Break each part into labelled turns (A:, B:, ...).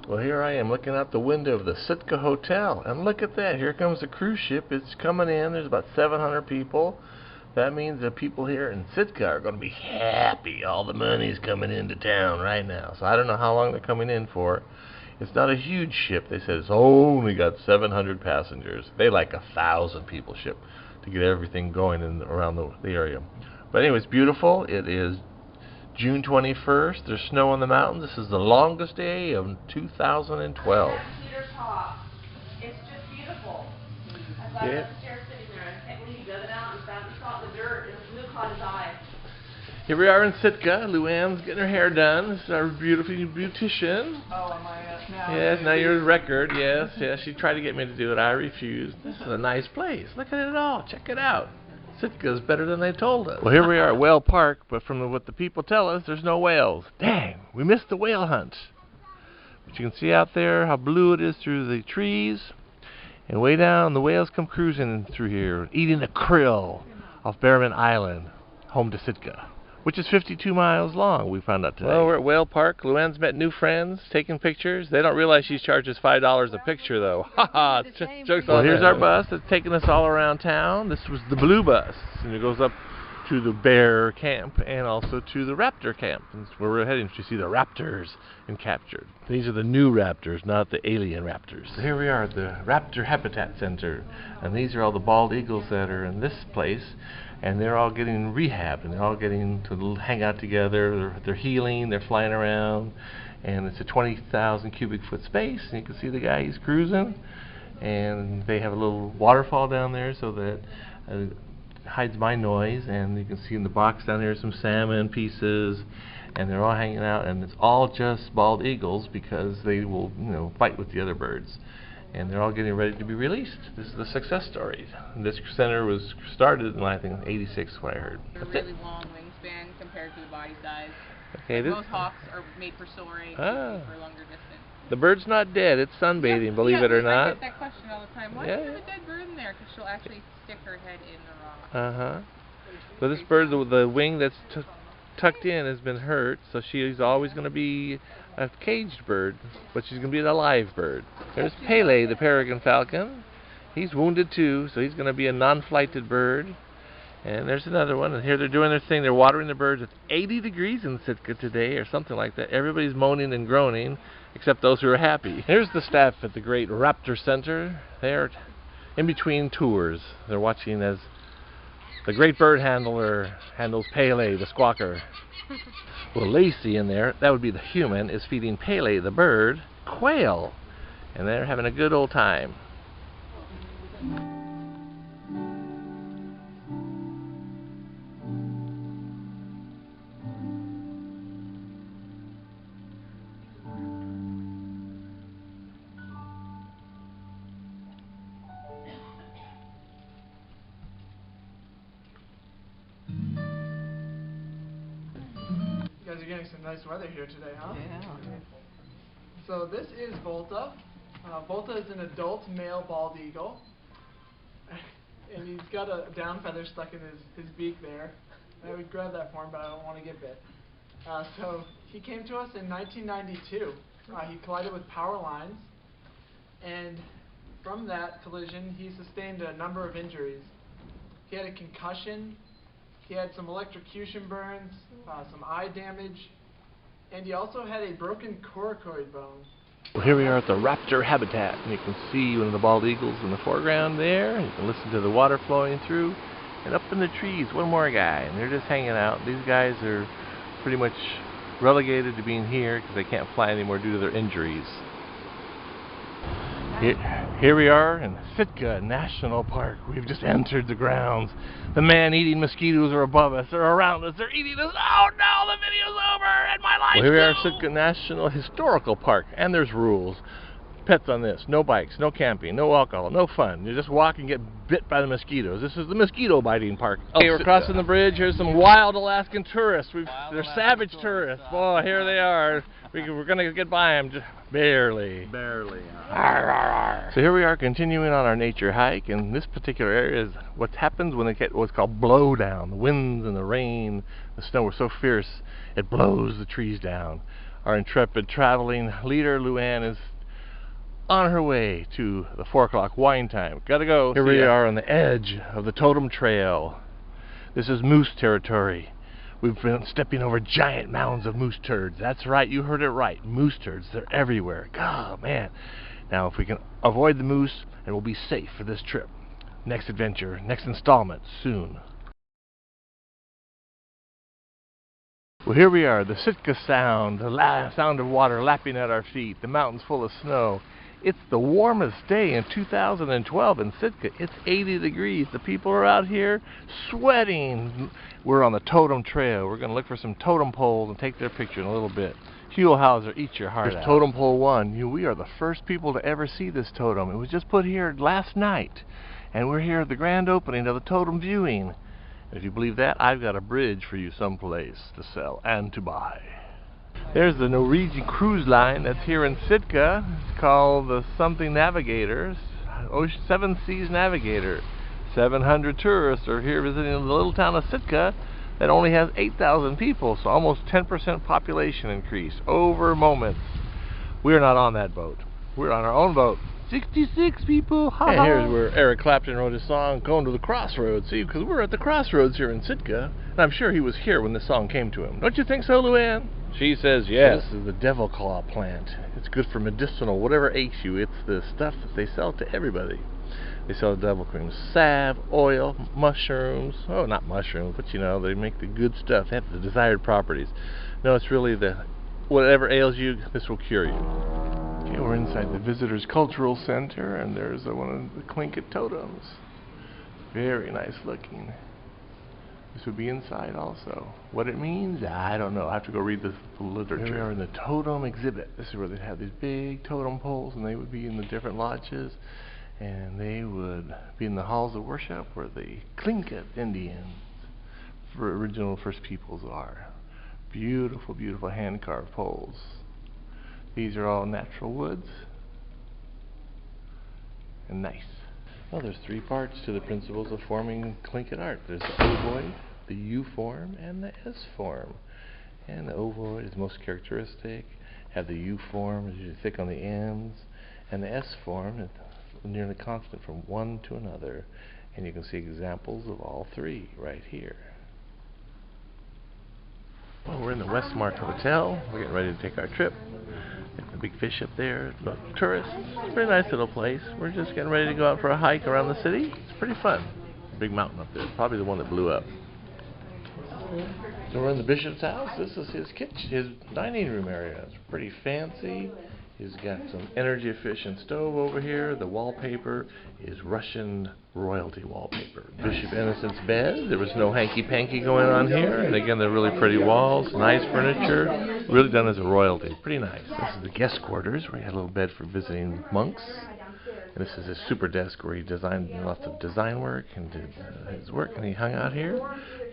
A: Well, here I am looking out the window of the Sitka Hotel, and look at that. Here comes the cruise ship. It's coming in. There's about 700 people. That means the people here in Sitka are going to be happy. All the money's coming into town right now. So I don't know how long they're coming in for. It's not a huge ship. They said it's only got 700 passengers. They like 1,000 people ship to get everything going in around the area. But anyway, it's beautiful. It is June 21st. There's snow on the mountains. This is the longest day of 2012.
B: It's just beautiful. I thought I was upstairs sitting there. I can't believe you dug it out and found it caught in the dirt. It was caught his eye.
A: Here we are in Sitka. Luann's getting her hair done. This is our beautiful beautician.
B: Oh, am I now?
A: Yes, now you're a record. Yes, yes. She tried to get me to do it. I refused. This is a nice place. Look at it all. Check it out. Sitka's better than they told us. Well, here we are at Whale Park, but from what the people tell us, there's no whales. Dang, we missed the whale hunt. But you can see out there how blue it is through the trees. And way down, the whales come cruising through here, eating the krill off Bearman Island, home to Sitka, which is 52 miles long, we found out today. Well, we're at Whale Park. Luann's met new friends, taking pictures. They don't realize she charges $5 a picture, though. Ha ha! Jokes on. Well, here's our bus that's taking us all around town. This was the blue bus, and it goes up to the bear camp and also to the raptor camp. That's where we're heading to see the raptors and captured. These are the new raptors, not the alien raptors. So here we are at the Raptor Habitat Center, and these are all the bald eagles that are in this place. And they're all getting rehabbed, and they're all getting to hang out together. They're healing, they're flying around, and it's a 20,000 cubic foot space, and you can see the guy, he's cruising, and they have a little waterfall down there so that hides my noise, and you can see in the box down here some salmon pieces, and they're all hanging out, and it's all just bald eagles because they will, fight with the other birds. And they're all getting ready to be released. This is the success story. This center was started in, I think, '86, what I heard.
B: A really long wingspan compared to the body size.
A: Okay,
B: most hawks are made for soaring, for longer distance.
A: The bird's not dead. It's sunbathing, believe it or not.
B: I get that question all the time. Why do you have a dead bird in there? Because she'll actually stick her head in the rock.
A: So this bird, the wing that's tucked in has been hurt, so she's always going to be a caged bird, but she's going to be an alive bird. There's Pele, the peregrine falcon. He's wounded too, so he's going to be a non-flighted bird. And there's another one, and here they're doing their thing. They're watering the birds. It's 80 degrees in Sitka today, or something like that. Everybody's moaning and groaning, except those who are happy. Here's the staff at the Great Raptor Center. They're in between tours. They're watching as the great bird handler handles Pele, the squawker. Well, Lacey in there, that would be the human, is feeding Pele, the bird, quail. And they're having a good old time.
C: You guys are getting some nice weather here today, huh?
B: Yeah.
C: So this is Volta. Volta is an adult male bald eagle. And he's got a down feather stuck in his beak there. I would grab that for him, but I don't want to get bit. So he came to us in 1992. He collided with power lines. And from that collision, he sustained a number of injuries. He had a concussion. He had some electrocution burns, some eye damage, and he also had a broken coracoid bone.
A: Well, here we are at the raptor habitat, and you can see one of the bald eagles in the foreground there. You can listen to the water flowing through, and up in the trees, one more guy, and they're just hanging out. These guys are pretty much relegated to being here because they can't fly anymore due to their injuries. Here we are in Sitka National Park. We've just entered the grounds. The man-eating mosquitoes are above us. They're around us. They're eating us. Oh no, the video's over and my life. Well, here we are at Sitka National Historical Park, and there's rules. Pets on this. No bikes, no camping, no alcohol, no fun. You just walk and get bit by the mosquitoes. This is the mosquito biting park. Okay, we're crossing the bridge. Here's some wild Alaskan tourists. They're savage tourists. Boy, here they are. We're going to get by them just barely.
C: Barely.
A: Arr, arr, arr. So here we are continuing on our nature hike, and this particular area is what happens when they get what's called blowdown. The winds and the rain, the snow are so fierce, it blows the trees down. Our intrepid traveling leader, Luann, is on her way to the 4 o'clock wine time. Gotta go. Here we are on the edge of the Totem Trail. This is moose territory. We've been stepping over giant mounds of moose turds. That's right, you heard it right. Moose turds, they're everywhere. Oh, man. Now, if we can avoid the moose, and we'll be safe for this trip. Next adventure, next installment, soon. Well, here we are, the Sitka Sound, the sound of water lapping at our feet, the mountains full of snow. It's the warmest day in 2012 in Sitka. It's 80 degrees. The people are out here sweating. We're on the Totem Trail. We're going to look for some totem poles and take their picture in a little bit. Huelhauser, eat your heart out. Totem Pole 1. We are the first people to ever see this totem. It was just put here last night. And we're here at the grand opening of the totem viewing. If you believe that, I've got a bridge for you someplace to sell and to buy. There's the Norwegian cruise line that's here in Sitka. It's called the something Navigator, Seven Seas Navigator. 700 tourists are here visiting the little town of Sitka that only has 8,000 people, so almost 10% population increase over moments. We're not on that boat. We're on our own boat. 66 people. Ha, and here's where Eric Clapton wrote his song, Going to the Crossroads. See, because we're at the crossroads here in Sitka, and I'm sure he was here when this song came to him. Don't you think so, Luann? She says yes. This is the devil claw plant. It's good for medicinal, whatever aches you. It's the stuff that they sell to everybody. They sell devil cream, salve, oil, mushrooms. Oh, not mushrooms, but you know, they make the good stuff. They have the desired properties. No, it's really the whatever ails you, this will cure you. Okay, we're inside the Visitors Cultural Center, and there's one of the Tlingit totems. Very nice looking. This would be inside also. What it means, I don't know. I have to go read the literature. Here we are in the totem exhibit. This is where they have these big totem poles, and they would be in the different lodges, and they would be in the halls of worship where the Tlingit Indians, for original First Peoples, are. Beautiful, beautiful hand-carved poles. These are all natural woods. And nice. Well, there's 3 parts to the principles of forming Tlingit art. There's the ovoid, the U form, and the S form. And the ovoid is most characteristic. Have the U form is usually thick on the ends, and the S form is nearly constant from one to another. And you can see examples of all 3 right here. Well, we're in the Westmark Hotel. We're getting ready to take our trip. There's the big fish up there. Look, tourists. It's a pretty nice little place. We're just getting ready to go out for a hike around the city. It's pretty fun. Big mountain up there. Probably the one that blew up. So we're in the bishop's house. This is his kitchen, his dining room area. It's pretty fancy. He's got some energy efficient stove over here. The wallpaper is Russian royalty wallpaper. Bishop Innocent's bed. There was no hanky-panky going on here. And again, they're really pretty walls, nice furniture, really done as a royalty. Pretty nice. This is the guest quarters where he had a little bed for visiting monks. And this is his super desk where he designed lots of design work and did his work, and he hung out here.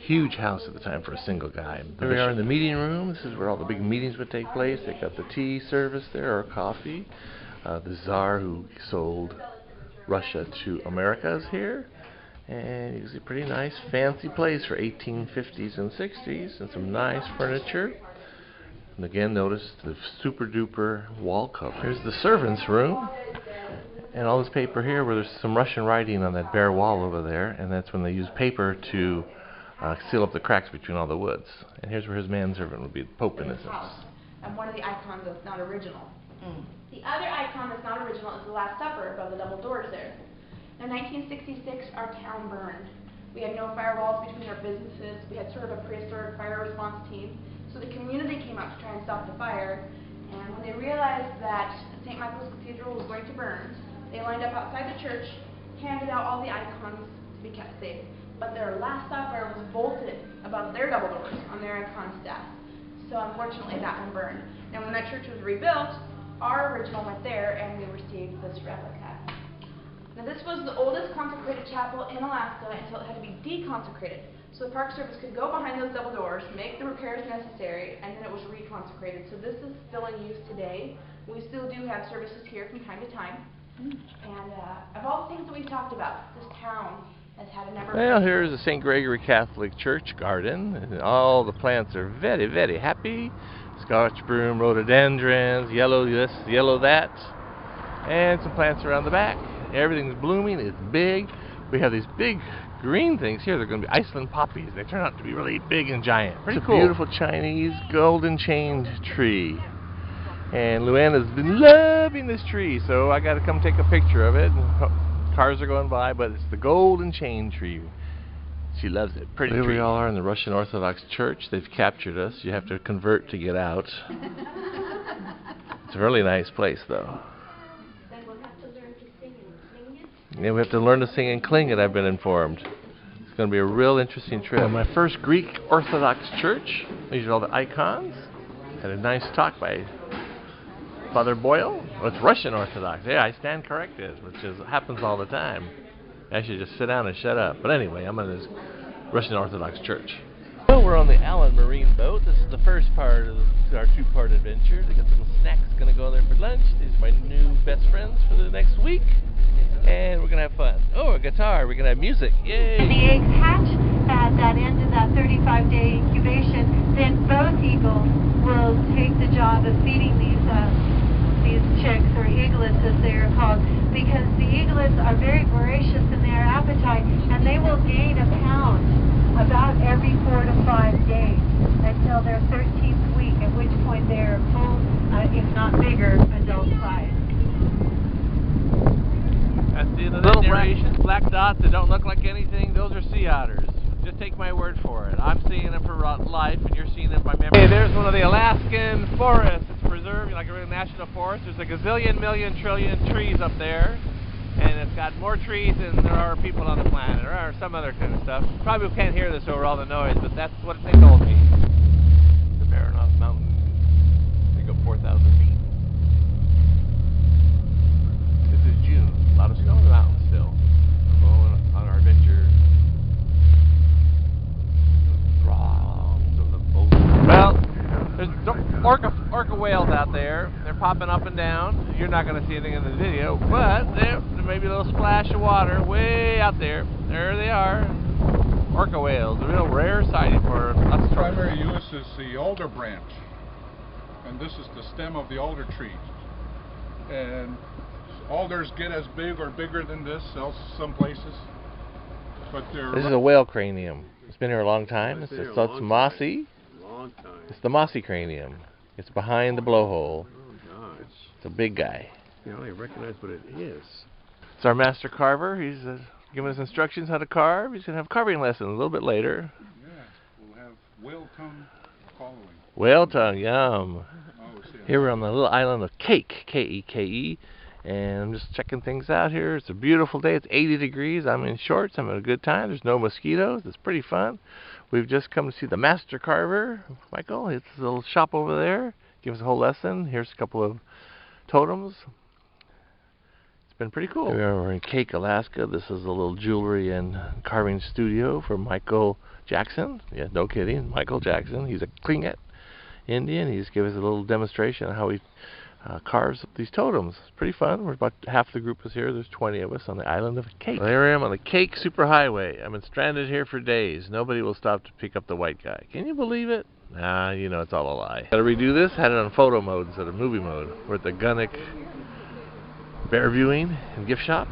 A: Huge house at the time for a single guy. Here we are in the meeting room. This is where all the big meetings would take place. They got the tea service there, or coffee. The Tsar who sold Russia to America is here. And you can see a pretty nice, fancy place for 1850s and 60s, and some nice furniture. And again, notice the super duper wall cover. Here's the servants' room. And all this paper here, where there's some Russian writing on that bare wall over there, and that's when they use paper to seal up the cracks between all the woods. And here's where his manservant would be, Pope Innocent.
B: And one of the icons that's not original. The other icon that's not original is the Last Supper above the double doors there. In 1966, our town burned. We had no firewalls between our businesses. We had sort of a prehistoric fire response team. So the community came out to try and stop the fire. And when they realized that St. Michael's Cathedral was going to burn, they lined up outside the church, handed out all the icons to be kept safe. But their Last Supper was bolted above their double doors on their icon staff. So unfortunately that one burned. Now when that church was rebuilt, our original went there and we received this replica. Now this was the oldest consecrated chapel in Alaska until it had to be deconsecrated. So the Park Service could go behind those double doors, make the repairs necessary, and then it was reconsecrated. So this is still in use today. We still do have services here from time to time. And of all the things that we've talked about, this town has had a number of...
A: Well, here's the St. Gregory Catholic Church garden. And all the plants are very, very happy. Scotch broom, rhododendrons, yellow this, yellow that, and some plants around the back. Everything's blooming, it's big. We have these big green things here. They're going to be Iceland poppies. They turn out to be really big and giant. Pretty cool. Beautiful Chinese golden chained tree. And Luann has been loving this tree, so I got to come take a picture of it. Cars are going by, but it's the golden chain tree. She loves it. Pretty tree. Here we all are in the Russian Orthodox Church. They've captured us. You have to convert to get out. It's a really nice place, though.
D: Then we'll have to learn to sing in Tlingit.
A: Yeah, we have to learn to sing in Tlingit, I've been informed. It's going to be a real interesting trip. My first Greek Orthodox church. These are all the icons. Had a nice talk by Father Boyle? Oh, it's Russian Orthodox. Yeah, I stand corrected, which happens all the time. I should just sit down and shut up. But anyway, I'm in this Russian Orthodox church. So we're on the Allen Marine boat. This is the first part of our two-part adventure. They got little snacks going to go there for lunch. These are my new best friends for the next week. And we're going to have fun. Oh, a guitar. We're going to have music. Yay!
E: And the eggs hatch at that end of that 35-day incubation. Then both eagles will take the job of feeding these chicks, or eaglets as they are called, because the eaglets are very voracious in their appetite, and they will gain a pound about every 4 to 5 days until their 13th week, at which point they are full, if not bigger, adult size.
A: That's the end of the narration. Black dots that don't look like anything, those are sea otters. Just take my word for it. I'm seeing them for life, and you're seeing them by memory. Hey, there's one of the Alaskan forests. It's preserved like a real national forest. There's a gazillion, million, trillion trees up there, and it's got more trees than there are people on the planet, or some other kind of stuff. Probably can't hear this over all the noise, but that's what they told me. The Baranoff Mountain. They go 4,000 feet. This is June. A lot of snow on the mountain still. We're going on our adventure. Well, there's orca whales out there. They're popping up and down. You're not going to see anything in the video, but there may be a little splash of water way out there. There they are. Orca whales, a real rare sighting for us.
F: The primary use is the alder branch, and this is the stem of the alder tree. And alders get as big or bigger than this some places, but they're...
A: This is a whale cranium. It's been here a long time. It's mossy. It's the mossy cranium. It's behind the blowhole.
G: Oh gosh.
A: It's a big guy.
G: You know, I recognize what it is.
A: It's our master carver. He's giving us instructions how to carve. He's going to have carving lessons a little bit later.
F: Yeah, we'll have whale tongue following.
A: Whale tongue, yum.
F: Oh,
A: Here we're on the little island of Cake, K-E-K-E. And I'm just checking things out here. It's a beautiful day. It's 80 degrees. I'm in shorts. I'm having a good time. There's no mosquitoes. It's pretty fun. We've just come to see the master carver, Michael. It's a little shop over there. Give us a whole lesson. Here's a couple of totems. It's been pretty cool. We're in Cake, Alaska. This is a little jewelry and carving studio for Michael Jackson. Yeah, no kidding. Michael Jackson. He's a Tlingit Indian. He's given us a little demonstration of how he carves up these totems. It's pretty fun. We're about half the group is here. There's 20 of us on the island of Cake. Well, there I am on the Cake Superhighway. I've been stranded here for days. Nobody will stop to pick up the white guy. Can you believe it? Nah, you know it's all a lie. Gotta redo this. Had it on photo mode instead of movie mode. We're at the Gunnock Bear Viewing and Gift Shop.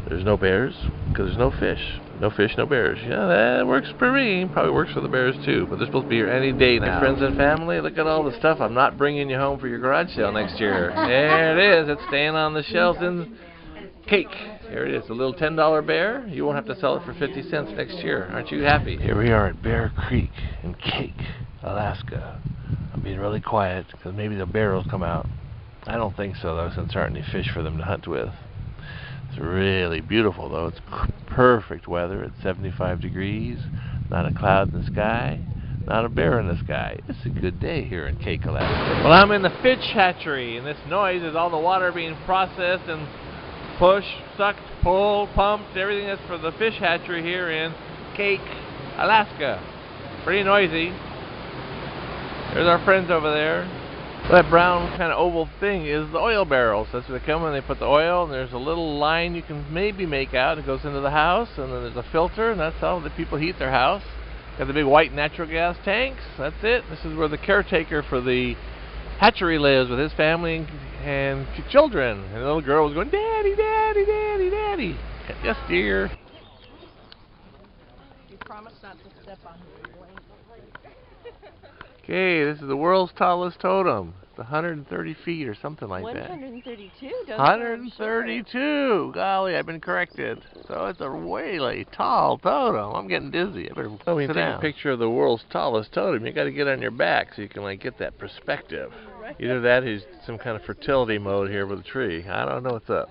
A: There's no bears because there's no fish. No fish, no bears. Yeah, that works for me. Probably works for the bears too. But they're supposed to be here any day now. Friends and family, look at all the stuff I'm not bringing you home for your garage sale next year. There it is. It's staying on the shelves in Cake. Here it is. A little $10 bear. You won't have to sell it for 50 cents next year. Aren't you happy? Here we are at Bear Creek in Cake, Alaska. I'm being really quiet because maybe the bear will come out. I don't think so though, since there aren't any fish for them to hunt with. It's really beautiful though. It's perfect weather. It's 75 degrees. Not a cloud in the sky. Not a bear in the sky. It's a good day here in Cake, Alaska. Well, I'm in the fish hatchery, and this noise is all the water being processed and pushed, sucked, pulled, pumped. Everything that's for the fish hatchery here in Cake, Alaska. Pretty noisy. There's our friends over there. That brown kind of oval thing is the oil barrels. That's where they come and they put the oil, and there's a little line you can maybe make out. It goes into the house, and then there's a filter, and that's how the people heat their house. Got the big white natural gas tanks. That's it. This is where the caretaker for the hatchery lives with his family and children. And the little girl was going, "Daddy, Daddy, Daddy, Daddy." Yes, dear.
H: You promise not to step on his blade.
A: Okay, this is the world's tallest totem. It's 130 feet or something like that.
H: 132, don't
A: 132! Golly, I've been corrected. So it's a really tall totem. I'm getting dizzy. I better sit down. Take a picture of the world's tallest totem. You got to get on your back so you can like get that perspective. Either that or some kind of fertility mode here with a tree. I don't know what's up.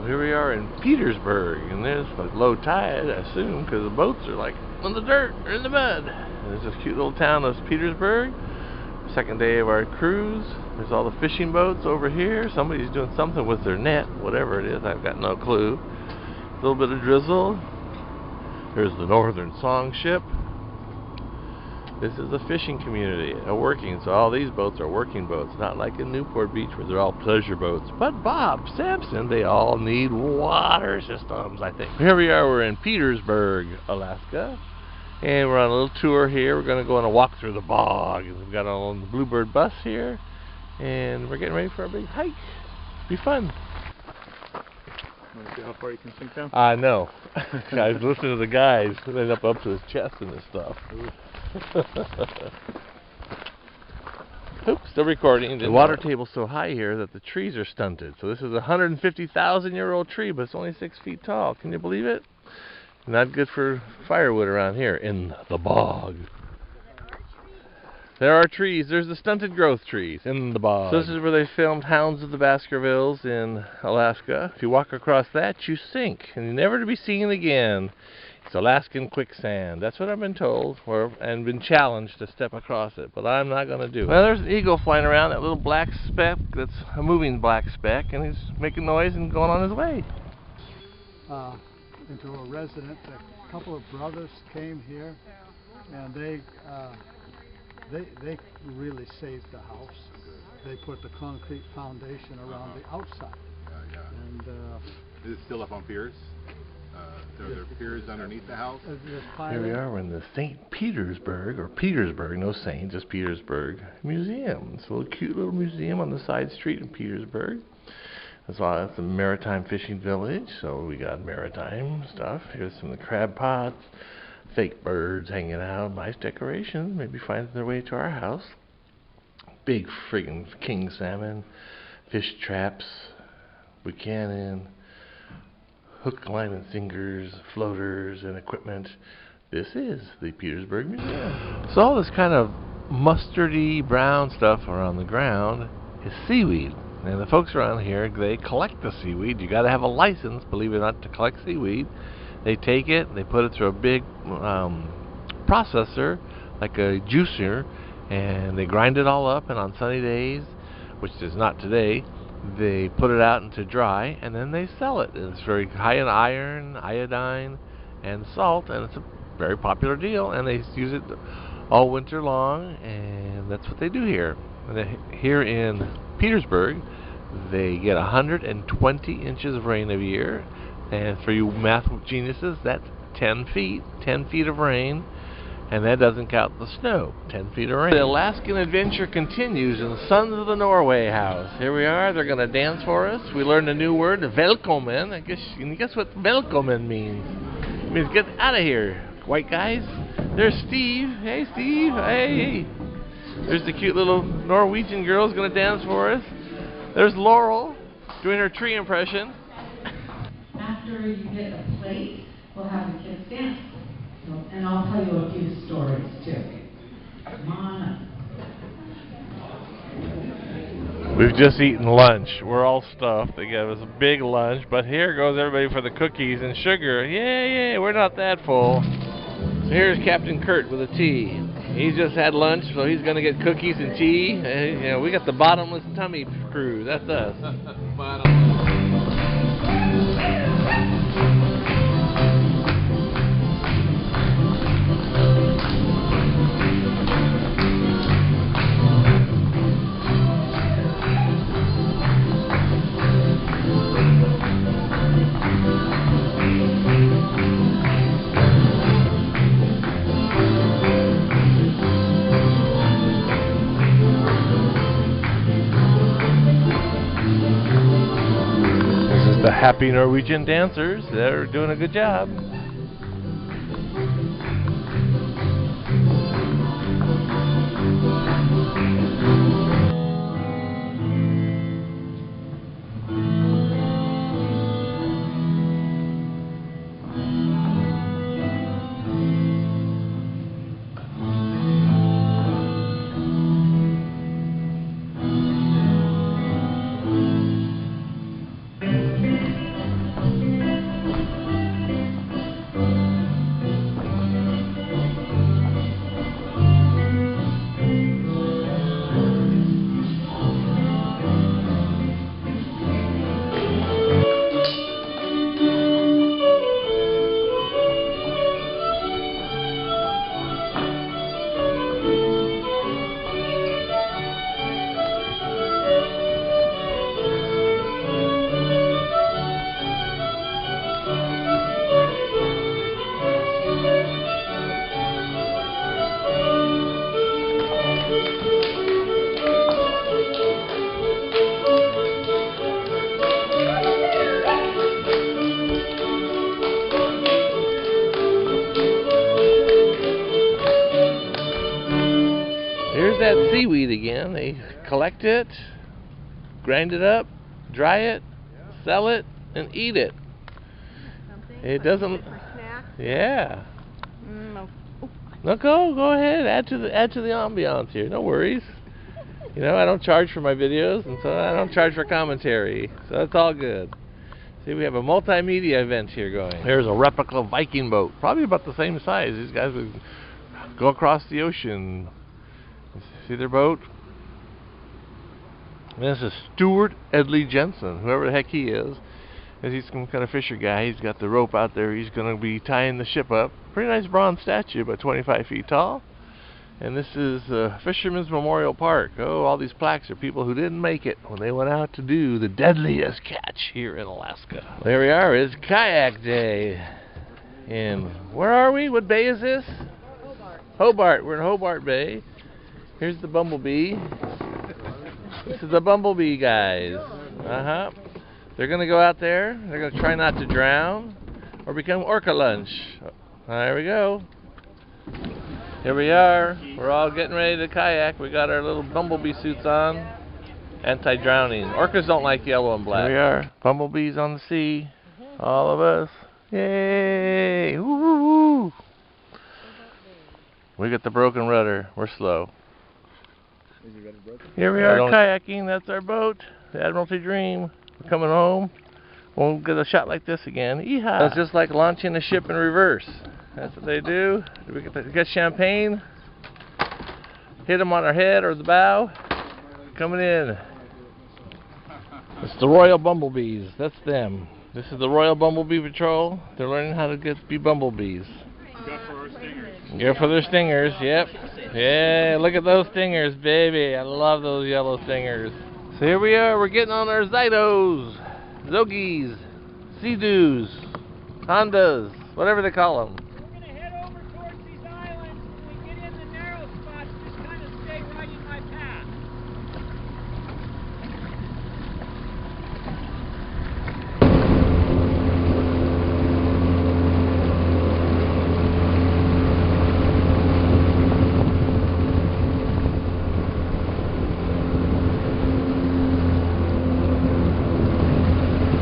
A: Here we are in Petersburg, and there's like low tide, I assume, because the boats are like on the dirt or in the mud. And there's this cute little town of Petersburg. Second day of our cruise. There's all the fishing boats over here. Somebody's doing something with their net, whatever it is. I've got no clue. A little bit of drizzle. There's the Northern Song Ship. This is a fishing community, a working, so all these boats are working boats, not like in Newport Beach where they're all pleasure boats. But Bob Sampson, they all need water systems, I think. Here we are, we're in Petersburg, Alaska, and we're on a little tour here. We're going to go on a walk through the bog. We've got our own Bluebird bus here, and we're getting ready for our big hike. Be fun.
I: Want to see how far you can sink down?
A: I know. I was listening to the guys. They end up to his chest and his stuff. Oops, still recording. The water table's so high here that the trees are stunted. So this is a 150,000-year-old tree, but it's only 6 feet tall. Can you believe it? Not good for firewood around here in the bog. There are trees. There's the stunted growth trees in the bog. So this is where they filmed Hounds of the Baskervilles in Alaska. If you walk across that, you sink, and you're never to be seen again. It's Alaskan quicksand. That's what I've been told, and been challenged to step across it, but I'm not going to do it. Well, there's an eagle flying around, that little black speck. That's a moving black speck, and he's making noise and going on his way.
J: Into a residence. A couple of brothers came here, and they really saved the house. They put the concrete foundation around the outside. And
I: is it still up on piers? There are piers underneath the house.
A: Here we are, we're in the St. Petersburg, or Petersburg, no Saint, just Petersburg Museum. It's a little cute little museum on the side street in Petersburg. That's a maritime fishing village, so we got maritime stuff. Here's some of the crab pots, fake birds hanging out, nice decorations, maybe finding their way to our house. Big friggin' king salmon, fish traps, Buchanan, hook, line, and singers, floaters, and equipment. This is the Petersburg Museum. So all this kind of mustardy brown stuff are on the ground, is seaweed. And the folks around here, they collect the seaweed. You got to have a license, believe it or not, to collect seaweed. They take it, they put it through a big processor, like a juicer, and they grind it all up, and on sunny days, which is not today, they put it out into dry, and then they sell it. It's very high in iron, iodine, and salt, and it's a very popular deal, and they use it all winter long, and that's what they do here. And here in Petersburg, they get 120 inches of rain a year, and for you math geniuses, that's 10 feet of rain, and that doesn't count the snow. 10 feet of rain. The Alaskan adventure continues in the Sons of the Norway house. Here we are. They're going to dance for us. We learned a new word, velkommen. Can you guess what velkommen means? It means get out of here, white guys. There's Steve. Hey, Steve. Hey. There's the cute little Norwegian girl who's going to dance for us. There's Laurel doing her tree impression.
K: After you get a plate, we'll have the kids dance. So, and I'll tell you a few stories too. Come on up.
A: We've just eaten lunch. We're all stuffed. They gave us a big lunch, but here goes everybody for the cookies and sugar. Yay, we're not that full. So here's Captain Kurt with a tea. He just had lunch, so he's going to get cookies and tea. You know, we got the bottomless tummy crew. That's us. The happy Norwegian dancers, they're doing a good job. That seaweed again. They collect it, grind it up, dry it, sell it, and eat it. It doesn't. Yeah. No, go ahead. Add to the ambiance here. No worries. You know, I don't charge for my videos, and so I don't charge for commentary. So that's all good. See, we have a multimedia event here going. There's a replica Viking boat, probably about the same size. These guys would go across the ocean. See their boat? And this is Stuart Edley Jensen, whoever the heck he is. He's some kind of fisher guy. He's got the rope out there. He's going to be tying the ship up. Pretty nice bronze statue, about 25 feet tall. And this is Fisherman's Memorial Park. Oh, all these plaques are people who didn't make it when they went out to do the deadliest catch here in Alaska. There we are. It's kayak day. And where are we? What bay is this? Hobart. We're in Hobart Bay. Here's the bumblebee. This is the bumblebee guys. They're going to go out there. They're going to try not to drown or become orca lunch. There we go. Here we are. We're all getting ready to kayak. We got our little bumblebee suits on. Anti-drowning. Orcas don't like yellow and black. Here we are. Bumblebees on the sea. All of us. Yay! Woo! We got the broken rudder. We're slow. Here we are kayaking. That's our boat. The Admiralty Dream. We're coming home. Won't get a shot like this again. Yeehaw! That's just like launching a ship in reverse. That's what they do. We get champagne. Hit them on our head or the bow. Coming in. It's the Royal Bumblebees. That's them. This is the Royal Bumblebee Patrol. They're learning how to be bumblebees. Go for their stingers. Yep. Yeah, look at those stingers, baby. I love those yellow stingers. So here we are. We're getting on our Zydos, Zogies, Sea-Doos, Hondas, whatever they call them.
L: We're going to head over towards these islands. When we get in the narrow spots, just kind of stay right in my path.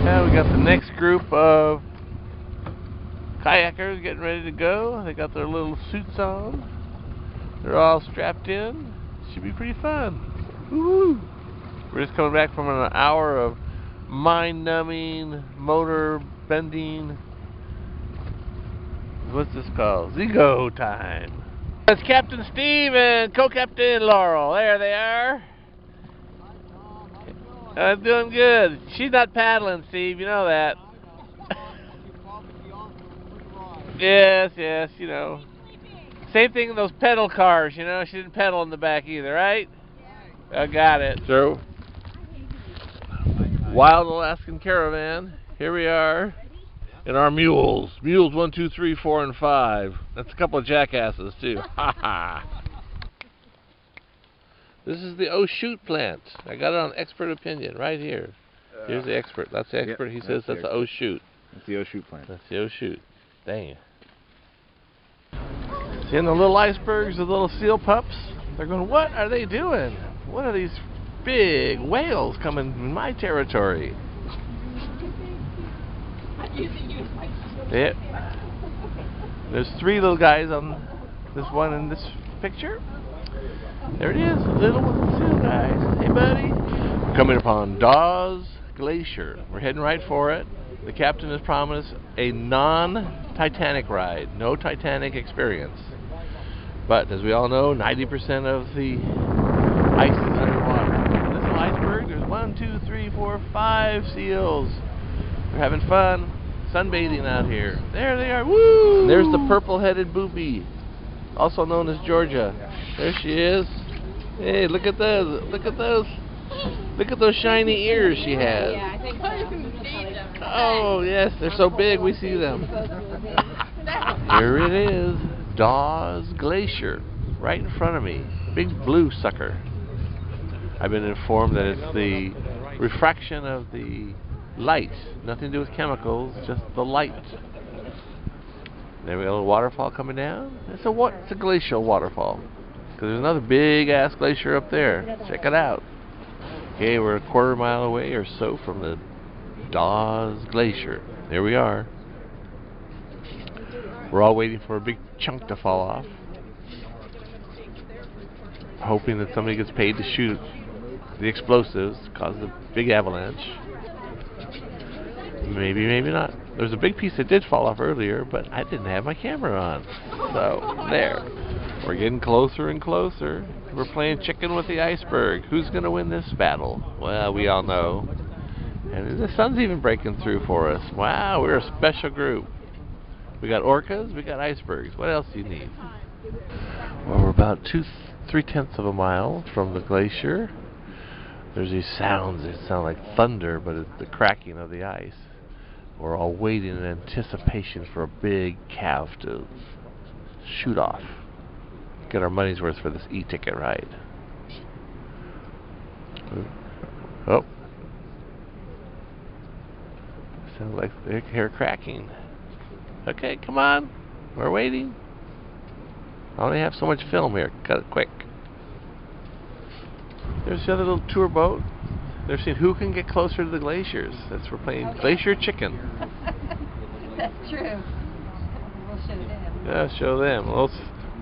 A: Now we got the next group of kayakers getting ready to go. They got their little suits on. They're all strapped in. Should be pretty fun. Woo-hoo. We're just coming back from an hour of mind-numbing, motor-bending, what's this called? Zigo time. That's Captain Steve and Co-Captain Laurel. There they are. I'm doing good. She's not paddling, Steve. You know that. Yes, you know. Same thing in those pedal cars, you know. She didn't pedal in the back either, right? I got it. So, Wild Alaskan Caravan. Here we are in our mules. Mules 1, 2, 3, 4, and 5. That's a couple of jackasses, too. Ha ha. This is the O'Shoot plant. I got it on expert opinion right here. Here's the expert. That's the expert. He says that's the O'Shoot.
I: That's the O'Shoot plant.
A: That's the O'Shoot. Dang it. Seeing the little icebergs, the little seal pups. They're going, what are they doing? What are these big whales coming in my territory? Yep. There's 3 little guys on this one in this picture. There it is, the little seal guys. Hey, buddy. We're coming upon Dawes Glacier. We're heading right for it. The captain has promised a non-Titanic ride. No Titanic experience. But, as we all know, 90% of the ice is underwater. This little iceberg, there's 1, 2, 3, 4, 5 seals. We're having fun sunbathing out here. There they are. Woo! And there's the purple-headed booby, also known as Georgia. There she is. Hey, look at those. Look at those. Look at those shiny ears she has.
H: Yeah, I think so.
A: Oh, yes, they're so big we see them. Here it is. Dawes Glacier. Right in front of me. Big blue sucker. I've been informed that it's the refraction of the light. Nothing to do with chemicals, just the light. There we got a little waterfall coming down. It's a glacial waterfall. Because there's another big ass glacier up there. Check it out. Okay, we're a quarter mile away or so from the Dawes Glacier. There we are. We're all waiting for a big chunk to fall off. Hoping that somebody gets paid to shoot the explosives to cause a big avalanche. Maybe, maybe not. There's a big piece that did fall off earlier, but I didn't have my camera on. So, there. We're getting closer and closer. We're playing chicken with the iceberg. Who's going to win this battle? Well, we all know. And the sun's even breaking through for us. Wow, we're a special group. We got orcas, we got icebergs. What else do you need? Well, we're about 3/10 of a mile from the glacier. There's these sounds that sound like thunder, but it's the cracking of the ice. We're all waiting in anticipation for a big calf to shoot off. Get our money's worth for this e-ticket ride. Oh. Sounds like they hear cracking. Okay, come on. We're waiting. I only have so much film here. Cut it quick. There's the other little tour boat. They're seeing who can get closer to the glaciers. We're playing Glacier Chicken.
H: That's true. We'll show them.
A: Yeah, show them.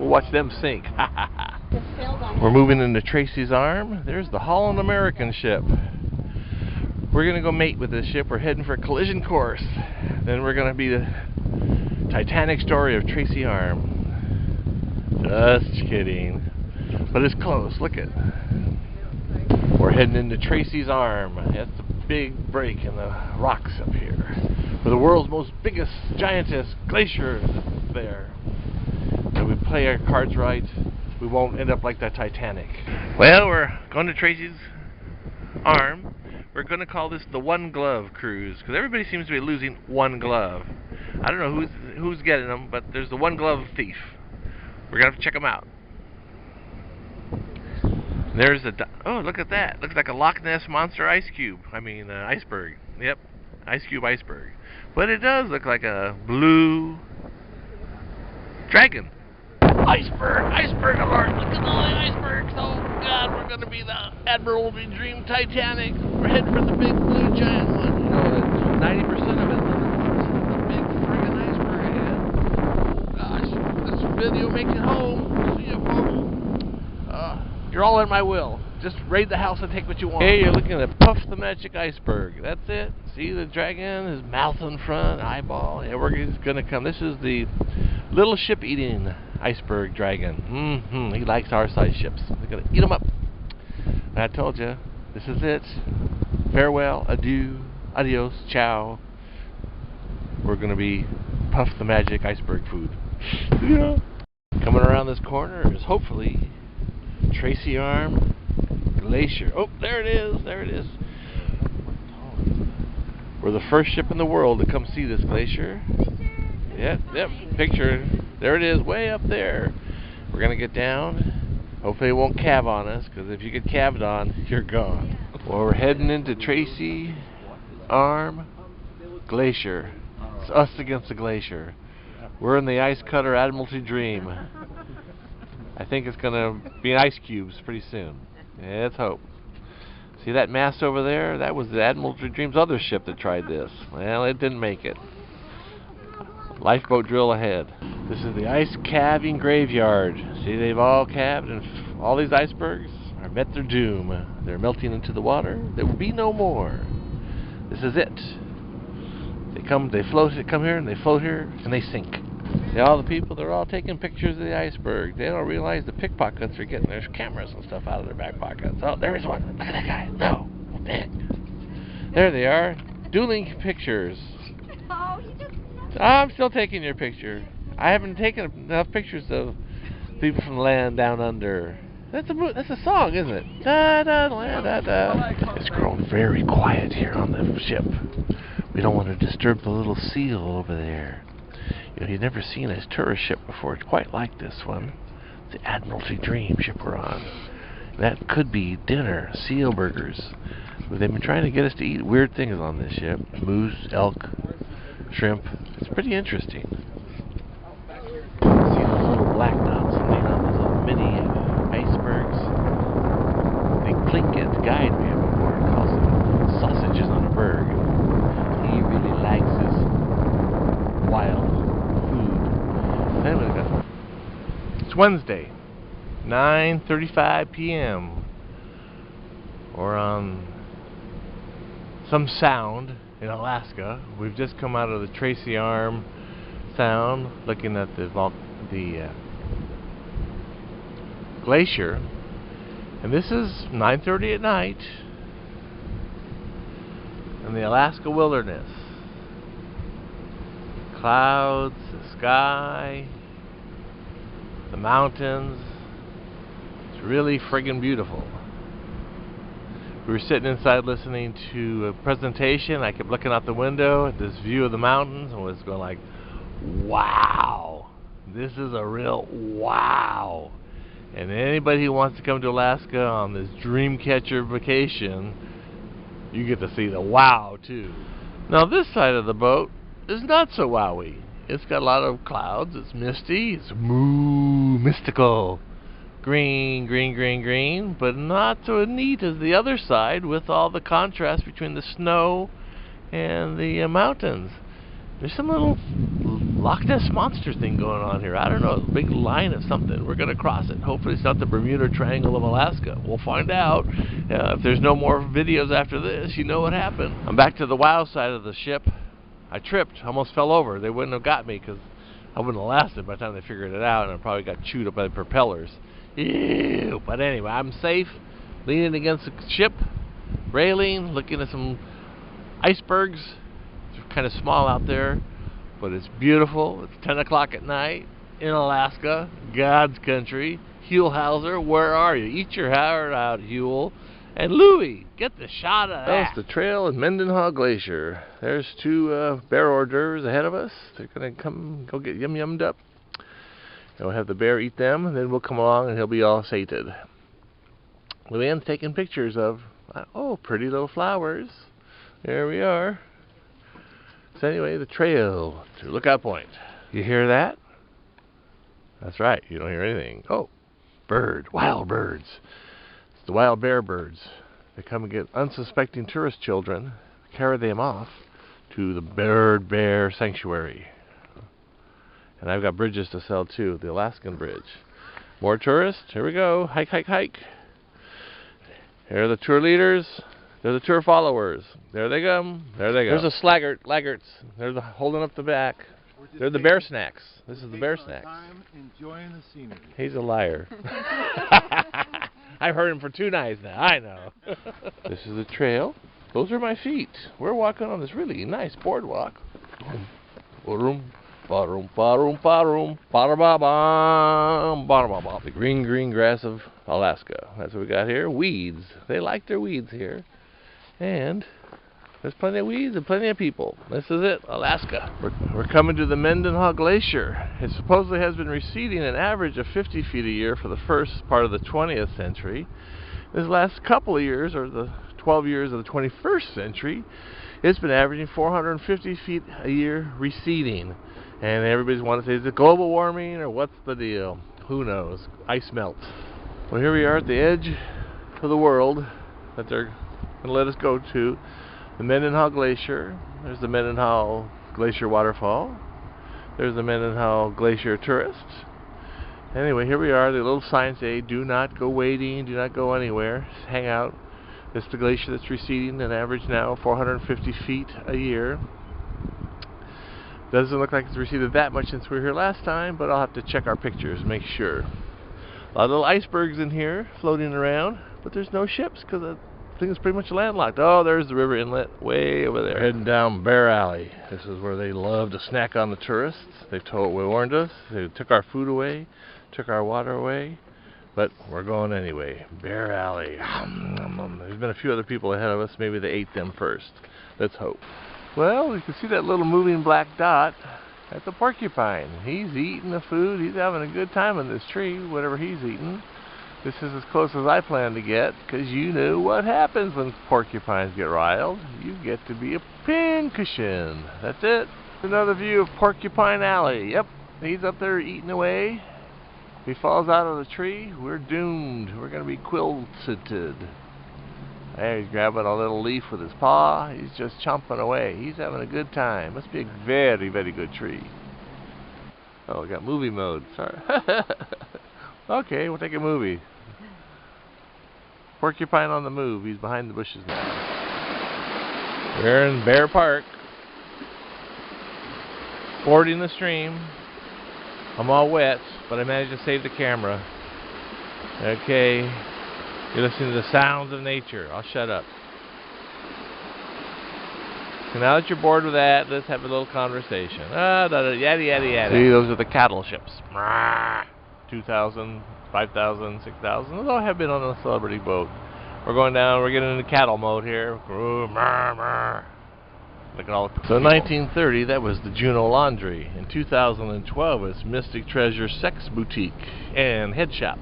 A: We'll watch them sink. We're moving into Tracy's Arm. There's the Holland American ship. We're gonna go mate with this ship. We're heading for a collision course. Then we're gonna be the Titanic story of Tracy Arm. Just kidding. But it's close. Look at. We're heading into Tracy's Arm. That's the big break in the rocks up here. Where the world's most biggest, giantest glacier is there. If we play our cards right, we won't end up like that Titanic. Well, we're going to Tracy's Arm. We're going to call this the One Glove Cruise, because everybody seems to be losing one glove. I don't know who's getting them, but there's the one glove thief. We're going to have to check them out. There's a... Oh, look at that. Looks like a Loch Ness Monster ice cube. I mean, iceberg. Yep, ice cube iceberg. But it does look like a blue dragon. Iceberg! Iceberg alert! Look at all the icebergs! Oh God, we're gonna be the Admiralty Dream Titanic. We're heading for the big blue giant one. You know, 90% of it is the big friggin' iceberg ahead. Oh gosh, this video makes it home. See you, folks. You're all in my will. Just raid the house and take what you want. Hey, you're looking at Puff the Magic Iceberg. That's it. See the dragon, his mouth in front, eyeball. Yeah, we're just gonna come. This is the little ship-eating iceberg dragon. He likes our size ships. We're gonna eat them up. And I told you, this is it. Farewell, adieu, adios, ciao. We're gonna be Puff the Magic Iceberg food. Yeah. Coming around this corner is hopefully Tracy Arm Glacier. Oh, there it is. There it is. We're the first ship in the world to come see this glacier. Yep, picture. There it is, way up there. We're going to get down. Hopefully it won't calve on us, because if you get calved on, you're gone. Well, we're heading into Tracy Arm Glacier. It's us against the glacier. We're in the ice cutter Admiralty Dream. I think it's going to be ice cubes pretty soon. Yeah, let's hope. See that mast over there? That was the Admiralty Dream's other ship that tried this. Well, it didn't make it. Lifeboat drill ahead. This is the ice calving graveyard. See, they've all calved, and all these icebergs are met their doom. They're melting into the water. There will be no more. This is it. They come here, and they float here, and they sink. See, all the people, they're all taking pictures of the iceberg. They don't realize the pickpockets are getting their cameras and stuff out of their back pockets. Oh, there's one. Look at that guy. No. There they are. Dueling pictures. I'm still taking your picture. I haven't taken enough pictures of people from the land down under. That's a song, isn't it? Da da da da da. It's grown very quiet here on the ship. We don't want to disturb the little seal over there. You know, you've never seen a tourist ship before. It's quite like this one. It's the Admiralty Dream ship we're on. That could be dinner, seal burgers. But they've been trying to get us to eat weird things on this ship. Moose, elk, shrimp. It's pretty interesting. See those little black dots laying on those little mini icebergs? The Tlingit guide we have before calls them sausages on a berg. He really likes his wild food. Anyway, it's Wednesday, 9:35 p.m. We're on some sound in Alaska. We've just come out of the Tracy Arm Sound, looking at the glacier, and this is 9:30 at night in the Alaska wilderness. Clouds, the sky, the mountains. It's really friggin' beautiful. We were sitting inside listening to a presentation. I kept looking out the window at this view of the mountains and was going like, wow, this is a real wow. And anybody who wants to come to Alaska on this dream catcher vacation, you get to see the wow too. Now this side of the boat is not so wowy. It's got a lot of clouds, it's misty, it's mystical. Green, green, green, green, but not so neat as the other side with all the contrast between the snow and the mountains. There's some little Loch Ness Monster thing going on here. I don't know, a big line of something. We're going to cross it. Hopefully it's not the Bermuda Triangle of Alaska. We'll find out. If there's no more videos after this, you know what happened. I'm back to the wow side of the ship. I tripped, almost fell over. They wouldn't have got me because I wouldn't have lasted by the time they figured it out, and I probably got chewed up by the propellers. Ew. But anyway, I'm safe, leaning against the ship, railing, looking at some icebergs. It's kind of small out there, but it's beautiful. It's 10 o'clock at night in Alaska, God's country. Huelhauser, where are you? Eat your heart out, Huel. And Louie, get the shot of that. That's the trail in Mendenhall Glacier. There's two bear hors d'oeuvres ahead of us. They're going to go get yum-yummed up. And we'll have the bear eat them, and then we'll come along and he'll be all sated. Luann's taking pictures of, oh, pretty little flowers. There we are. So anyway, the trail to Lookout Point. You hear that? That's right, you don't hear anything. Oh, wild birds. It's the wild bear birds. They come and get unsuspecting tourist children, carry them off to the Bird Bear Sanctuary. And I've got bridges to sell too, the Alaskan Bridge. More tourists, here we go, hike, hike, hike. Here are the tour leaders, they're the tour followers. There they come, there they go. There's a laggarts, they're holding up the back. They're the bear snacks. This is the bear snacks.
I: Time enjoying the scenery.
A: He's a liar. I've heard him for 2 nights now, I know. This is the trail. Those are my feet. We're walking on this really nice boardwalk. The green grass of Alaska. That's what we got here. Weeds. They like their weeds here. And there's plenty of weeds and plenty of people. This is it, Alaska. We're coming to the Mendenhall Glacier. It supposedly has been receding an average of 50 feet a year for the first part of the 20th century. This last couple of years, or the 12 years of the 21st century, it's been averaging 450 feet a year receding. And everybody's wanting to say, is it global warming or what's the deal? Who knows? Ice melts. Well, here we are at the edge of the world that they're going to let us go to. The Mendenhall Glacier. There's the Mendenhall Glacier Waterfall. There's the Mendenhall Glacier Tourists. Anyway, here we are. The little signs say, do not go wading, do not go anywhere. Just hang out. This is the glacier that's receding, an average now 450 feet a year. Doesn't look like it's receded that much since we were here last time, but I'll have to check our pictures and make sure. A lot of little icebergs in here floating around, but there's no ships because the thing is pretty much landlocked. Oh, there's the river inlet way over there. We're heading down Bear Alley. This is where they love to snack on the tourists. They warned us. They took our food away, took our water away, but we're going anyway. Bear Alley. There's been a few other people ahead of us. Maybe they ate them first. Let's hope. Well, you can see that little moving black dot. That's a porcupine. He's eating the food. He's having a good time in this tree, whatever he's eating. This is as close as I plan to get, because you know what happens when porcupines get riled. You get to be a pincushion. That's it. Another view of Porcupine Alley. Yep, he's up there eating away. If he falls out of the tree, we're doomed. We're going to be quilted. There, he's grabbing a little leaf with his paw. He's just chomping away. He's having a good time. Must be a very, very good tree. Oh, we got movie mode. Sorry. Okay, we'll take a movie. Porcupine on the move. He's behind the bushes now. We're in Bear Park. Fording the stream. I'm all wet, but I managed to save the camera. Okay. You're listening to the sounds of nature. I'll shut up. So now that you're bored with that, let's have a little conversation. Yada, yada, yada. See, those are the cattle ships. 2,000, 5,000, 6,000. Those all have been on a celebrity boat. We're going down, we're getting into cattle mode here. Look at all the So in 1930, that was the Juneau Laundry. In 2012, it's Mystic Treasure Sex Boutique and Head Shop.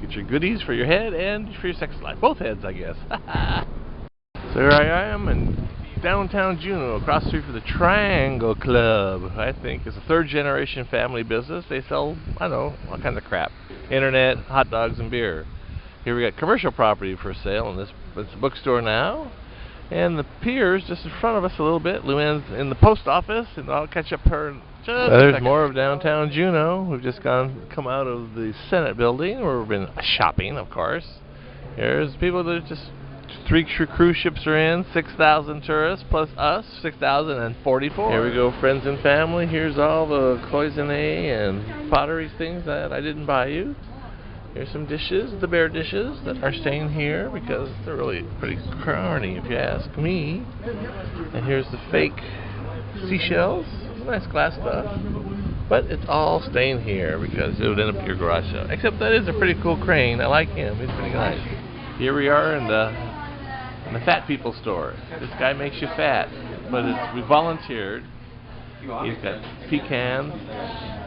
A: Get your goodies for your head and for your sex life. Both heads, I guess. So here I am in downtown Juneau, across the street from the Triangle Club. I think it's a third-generation family business. They sell, I don't know, all kinds of crap. Internet, hot dogs, and beer. Here we got commercial property for sale in this bookstore now. And the pier's just in front of us a little bit. Luann's in the post office, and I'll catch up her and There's more of downtown Juneau. We've just come out of the Senate building where we've been shopping, of course. Here's people that are just 3 cruise ships are in, 6,000 tourists plus us, 6,044. Here we go, friends and family. Here's all the cloisonne and pottery things that I didn't buy you. Here's some dishes, the bear dishes that are staying here because they're really pretty carny if you ask me. And here's the fake seashells, nice glass stuff. But it's all staying here because it would end up at your garage sale. Except that is a pretty cool crane. I like him. He's pretty nice. Here we are in the fat people store. This guy makes you fat, but we volunteered. He's got pecans.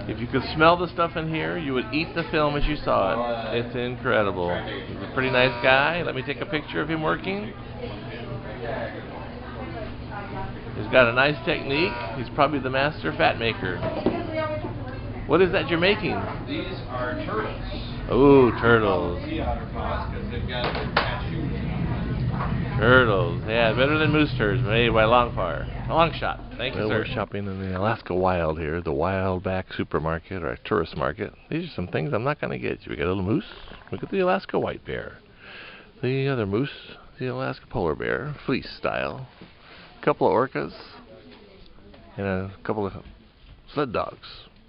A: If you could smell the stuff in here, you would eat the film as you saw it. It's incredible. He's a pretty nice guy. Let me take a picture of him working. He's got a nice technique. He's probably the master fat maker. What is that you're making?
M: These are turtles.
A: Oh, turtles.
M: Sea otter paws because they've got their tattoos on them.
A: Turtles. Yeah, better than moose turds, made by a long shot. Thank you, sir. We're shopping in the Alaska Wild here, the Wildback Supermarket or a tourist market. These are some things I'm not going to get you. We got a little moose. Look at the Alaska white bear. The other moose, the Alaska polar bear, fleece style. A couple of orcas. And a couple of sled dogs.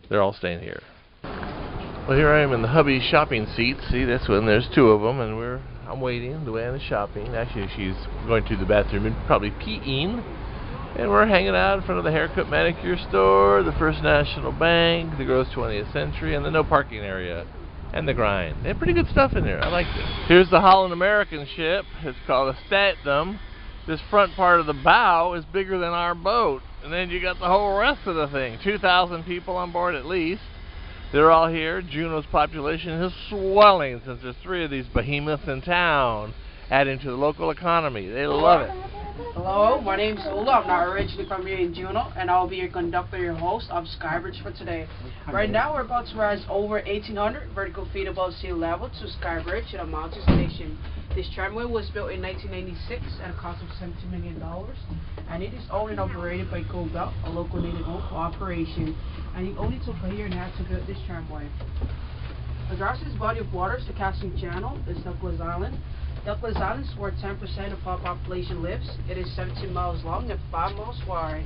A: They're all staying here. Well, here I am in the hubby shopping seat. See, this one, there's 2 of them, and I'm waiting. Luann is shopping. Actually, she's going to the bathroom and probably peeing. And we're hanging out in front of the haircut manicure store, the First National Bank, the Gross 20th Century, and the no parking area, and the grind. They have pretty good stuff in there. I like it. Here's the Holland American ship. It's called a Statham. This front part of the bow is bigger than our boat. And then you got the whole rest of the thing. 2,000 people on board at least. They're all here. Juneau's population is swelling since there's 3 of these behemoths in town, adding to the local economy. They love it.
N: Hello, my name's Ula. I'm not originally from here in Juneau, and I'll be your conductor, your host of Skybridge for today. Right now, we're about to rise over 1,800 vertical feet above sea level to Skybridge at a mountain station. This tramway was built in 1996 at a cost of $70 million, and it is owned and operated by Goldbelt, a local native-owned cooperation, and it only took a year and a half to build this tramway. Across this body of water is the Kasaan Channel, is Douglas Island. Douglas Island is where 10% of our population lives. It is 17 miles long and 5 miles wide.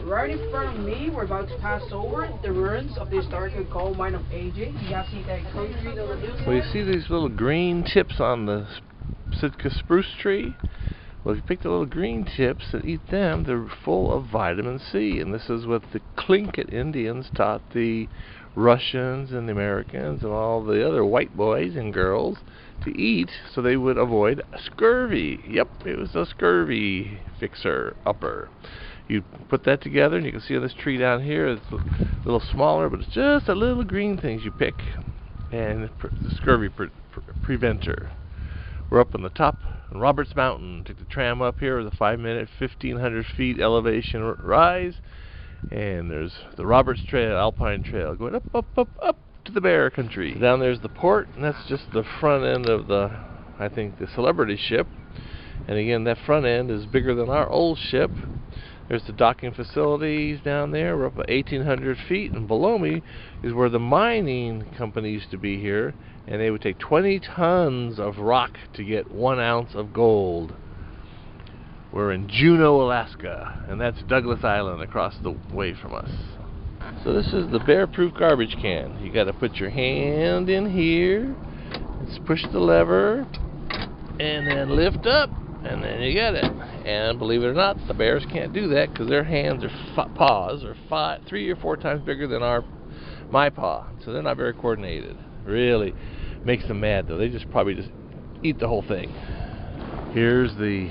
N: Right in front of me, we're about to pass over the ruins of the historical coal mine of AJ. You guys see that concrete on the new side?
A: Well, you see these little green tips on the Sitka spruce tree? Well, if you pick the little green tips and eat them, they're full of vitamin C. And this is what the Tlingit Indians taught the Russians and the Americans and all the other white boys and girls to eat so they would avoid scurvy. Yep, it was a scurvy fixer-upper. You put that together, and you can see on this tree down here, it's a little smaller, but it's just a little green things you pick, and the scurvy preventer. We're up on the top of Roberts Mountain. Took the tram up here with a 5-minute, 1,500 feet elevation rise, and there's the Roberts Trail, Alpine Trail, going up, up, up, up to the bear country. Down there's the port, and that's just the front end of the, I think, the Celebrity ship. And again, that front end is bigger than our old ship. There's the docking facilities down there. We're up at 1,800 feet, and below me is where the mining company used to be here, and they would take 20 tons of rock to get 1 ounce of gold. We're in Juneau, Alaska, and that's Douglas Island across the way from us. So this is the bear-proof garbage can. You got to put your hand in here, let's push the lever, and then lift up, and then you got it. And believe it or not, the bears can't do that because their hands or paws are 3 or 4 times bigger than my paw, so they're not very coordinated. Really makes them mad though. They probably just eat the whole thing. Here's the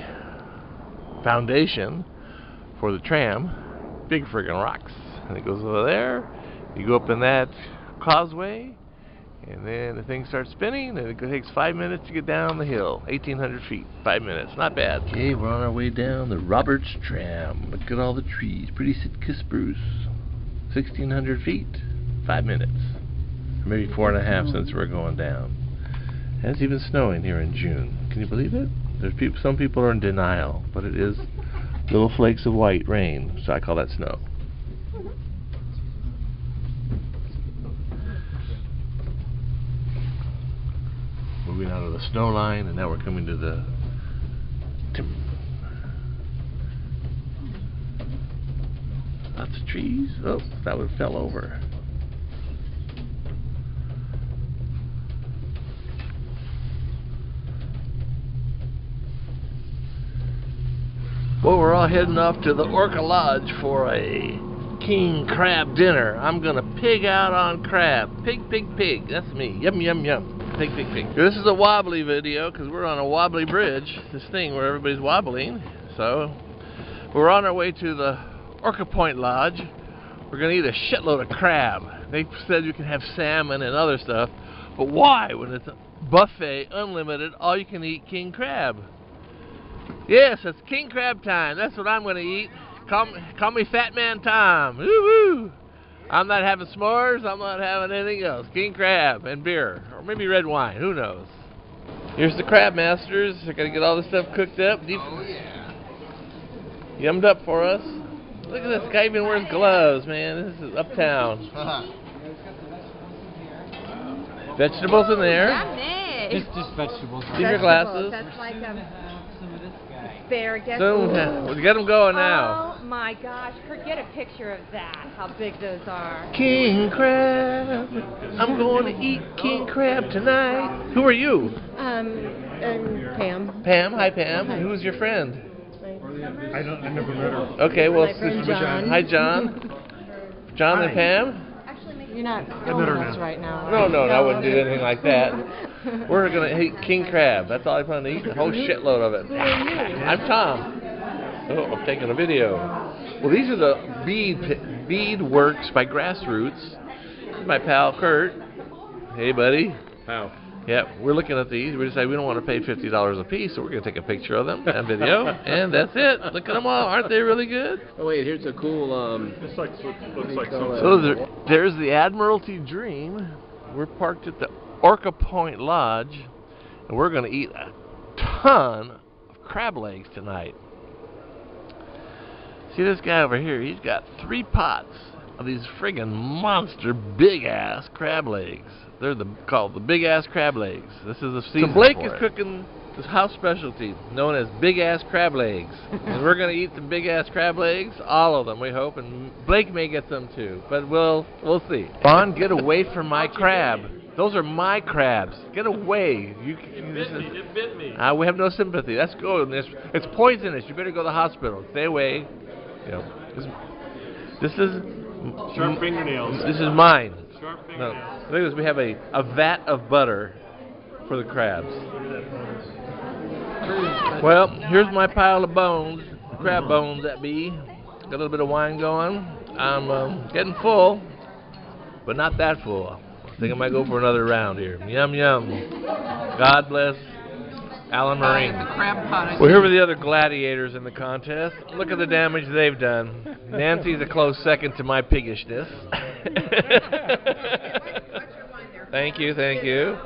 A: foundation for the tram. Big friggin' rocks, and it goes over there. You go up in that causeway, and then the thing starts spinning, and it takes 5 minutes to get down the hill. 1,800 feet, 5 minutes, not bad. Okay, we're on our way down the Roberts Tram. Look at all the trees, pretty Sitka spruce. 1,600 feet, 5 minutes. Or maybe 4.5 since we're going down. And it's even snowing here in June. Can you believe it? Some people are in denial, but it is little flakes of white rain, so I call that snow. Moving out of the snow line, and now we're coming to the lots of trees. Oh, that one fell over. Well, we're all heading off to the Orca Lodge for a king crab dinner. I'm gonna pig out on crab. Pig, pig, pig. That's me. Yum, yum, yum. Pig, pig, pig. This is a wobbly video because we're on a wobbly bridge. This thing where everybody's wobbling. So, we're on our way to the Orca Point Lodge. We're gonna eat a shitload of crab. They said you can have salmon and other stuff, but why when it's a buffet, unlimited, all you can eat king crab? Yes, it's king crab time. That's what I'm going to eat. Call me Fat Man Tom. Woo-woo! I'm not having s'mores. I'm not having anything else. King crab and beer. Or maybe red wine. Who knows? Here's the crab masters. They're going to get all this stuff cooked up. Oh, yeah. Yummed up for us. Look at this guy even wears gloves, man. This is uptown. Vegetables in there.
O: Just vegetables.
A: Keep your glasses.
O: That's like asparagus.
A: So, we'll get them going now.
O: Oh my gosh, forget a picture of that, how big those are.
A: King crab. I'm going to eat king crab tonight. Who are you?
O: Pam.
A: Pam? Hi, Pam. Hi. Who's your friend?
F: I never met her.
A: Okay, well,
O: my friend John.
A: Hi, John. John and Pam?
O: You're not filming us right now.
A: Right? No, I wouldn't do anything like that. We're going to eat king crab. That's all I plan to eat. A whole shitload of it. I'm Tom. Oh, I'm taking a video. Well, these are the bead works by Grassroots. This is my pal Kurt. Hey, buddy.
G: How?
A: Yep, we're looking at these. We decided we don't want to pay $50 a piece, so we're going to take a picture of them and video, and that's it. Look at them all. Aren't they really good?
G: Oh, wait, here's a cool,
F: This looks like something.
A: So there's the Admiralty Dream. We're parked at the Orca Point Lodge, and we're going to eat a ton of crab legs tonight. See this guy over here? He's got 3 pots of these friggin' monster big-ass crab legs. They're called the big-ass crab legs. This is a season. So Blake is cooking this house specialty known as big-ass crab legs. And we're going to eat the big-ass crab legs, all of them, we hope. And Blake may get some too, but we'll see. Bond, get away from my crab. Those are my crabs. Get away. It bit me. We have no sympathy. Let's go. It's poisonous. You better go to the hospital. Stay away. You know, this is
P: sharp fingernails.
A: This is mine.
P: Sharp fingernails.
A: No. Look at this. We have a vat of butter for the crabs. Well, here's my pile of bones, crab bones that be. Got a little bit of wine going. I'm getting full, but not that full. I think I might go for another round here. Yum, yum. God bless Alan Marine. Well, here were the other gladiators in the contest. Look at the damage they've done. Nancy's a close second to my piggishness. Thank you, thank you.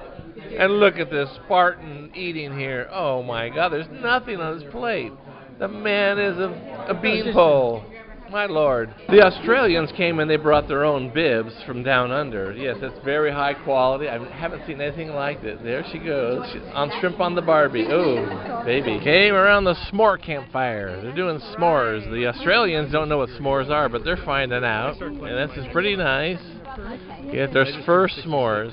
A: And look at this Spartan eating here. Oh my God, there's nothing on his plate. The man is a beanpole. My Lord. The Australians came and they brought their own bibs from down under. Yes, it's very high quality. I haven't seen anything like it. There she goes. She's on shrimp on the Barbie. Oh, baby. Came around the s'more campfire. They're doing s'mores. The Australians don't know what s'mores are, but they're finding out. And this is pretty nice. Yeah, there's first s'mores.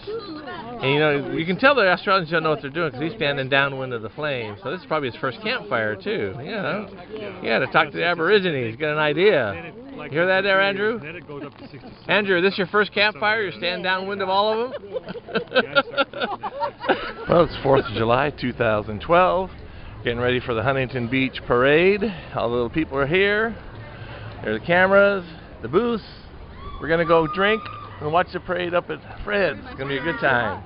A: And you know, you can tell the Australians don't know what they're doing because he's standing downwind of the flames. So this is probably his first campfire too. You know, yeah, to talk to the Aborigines, get an idea. You hear that there, Andrew? Andrew, this your first campfire? You're standing downwind of all of them? Well, it's 4th of July, 2012. Getting ready for the Huntington Beach Parade. All the little people are here. There are the cameras, the booths. We're going to go drink and watch the parade up at Fred's. It's going to be a good time.